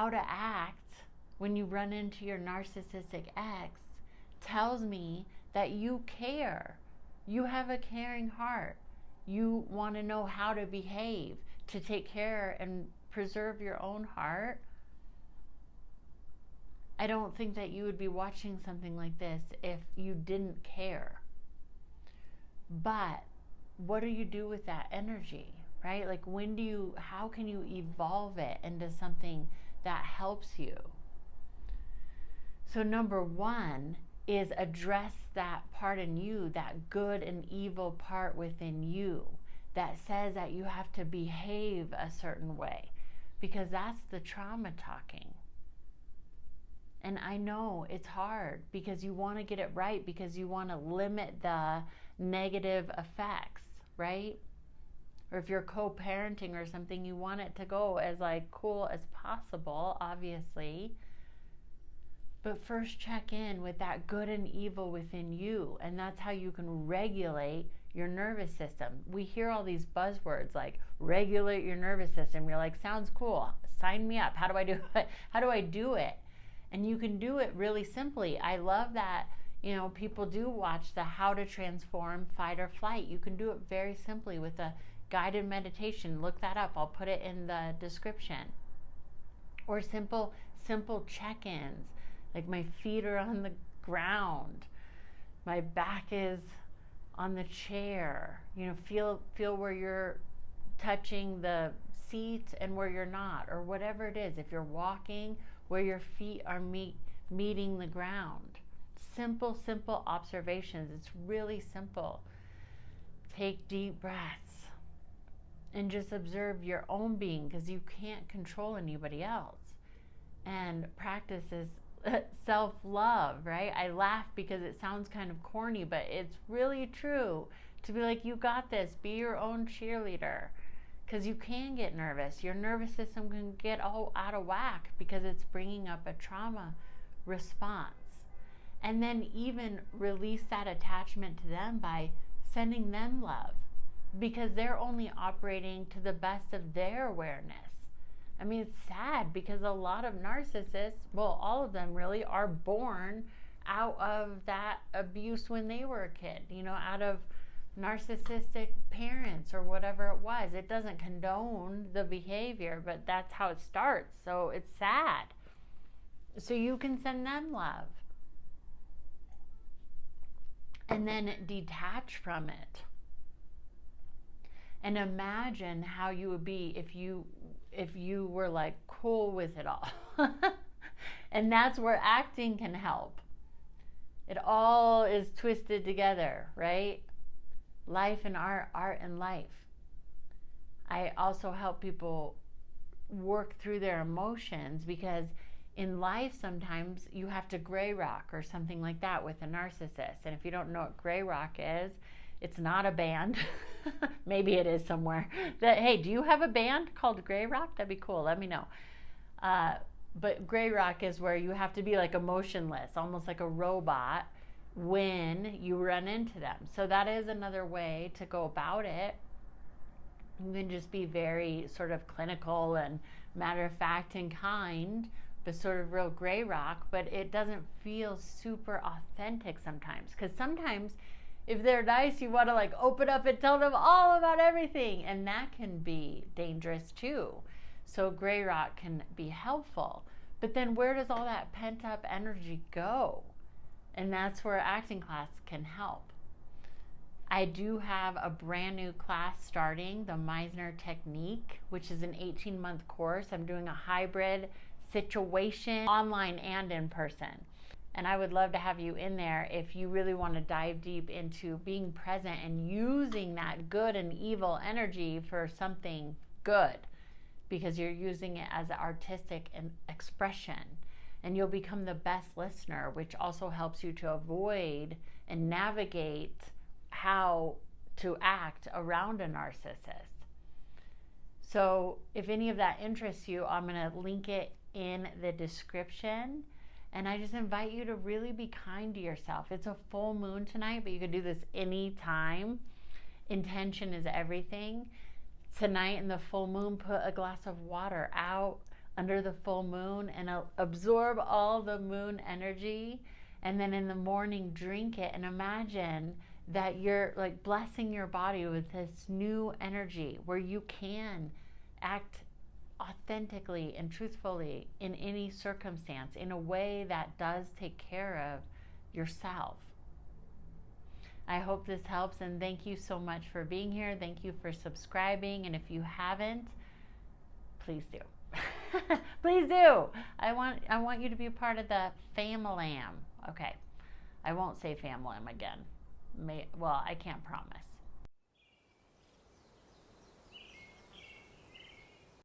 how to act when you run into your narcissistic ex tells me that you care. You have a caring heart. You want to know how to behave to take care and preserve your own heart. I don't think that you would be watching something like this if you didn't care. But what do you do with that energy, right? Like how can you evolve it into something that helps you? So number one is address that part in you, that good and evil part within you that says that you have to behave a certain way, because that's the trauma talking. And I know it's hard because you want to get it right, because you want to limit the negative effects, right? Or if you're co-parenting or something, you want it to go as like cool as possible, obviously. But first check in with that good and evil within you, and that's how you can regulate your nervous system. We hear all these buzzwords like regulate your nervous system. You're like, sounds cool. Sign me up. How do I do it? How do I do it? And you can do it really simply. I love that, people do watch the How to Transform Fight or Flight. You can do it very simply with a guided meditation. Look that up. I'll put it in the description. Or simple check-ins. Like my feet are on the ground. My back is on the chair. Feel where you're touching the seat and where you're not, or whatever it is. If you're walking, where your feet are meeting the ground. Simple observations. It's really simple. Take deep breaths and just observe your own being, because you can't control anybody else. And practice is self-love, right? I laugh because it sounds kind of corny, but it's really true to be like, you got this. Be your own cheerleader. Because you can get nervous. Your nervous system can get all out of whack because it's bringing up a trauma response. And then even release that attachment to them by sending them love, because they're only operating to the best of their awareness. I mean, it's sad because a lot of narcissists, well, all of them really, are born out of that abuse when they were a kid, out of narcissistic parents or whatever it was. It doesn't condone the behavior, but that's how it starts. So it's sad. So you can send them love. And then detach from it. And imagine how you would be if you were like cool with it all. And that's where acting can help. It all is twisted together, right? Life and art, art and life. I also help people work through their emotions, because in life sometimes you have to gray rock or something like that with a narcissist. And if you don't know what gray rock is, it's not a band. Maybe it is somewhere. Hey, do you have a band called Gray Rock? That'd be cool. Let me know. But gray rock is where you have to be like emotionless, almost like a robot, when you run into them. So that is another way to go about it. You can just be very sort of clinical and matter of fact and kind, but sort of real gray rock, but it doesn't feel super authentic sometimes. Because sometimes if they're nice, you want to like open up and tell them all about everything, and that can be dangerous too. So gray rock can be helpful, but then where does all that pent up energy go? And that's where acting class can help. I do have a brand new class starting, the Meisner Technique, which is an 18-month course. I'm doing a hybrid situation, online and in person. And I would love to have you in there if you really want to dive deep into being present and using that good and evil energy for something good, because you're using it as an artistic expression. And you'll become the best listener, which also helps you to avoid and navigate how to act around a narcissist. So if any of that interests you, I'm going to link it in the description. And I just invite you to really be kind to yourself. It's a full moon tonight, but you can do this anytime. Intention is everything. Tonight in the full moon, put a glass of water out under the full moon and absorb all the moon energy, and then in the morning drink it and imagine that you're like blessing your body with this new energy where you can act authentically and truthfully in any circumstance in a way that does take care of yourself. I hope this helps, and thank you so much for being here. Thank you for subscribing, and if you haven't, please do. Please do. I want you to be a part of the family. Okay, I won't say family again. Well, I can't promise.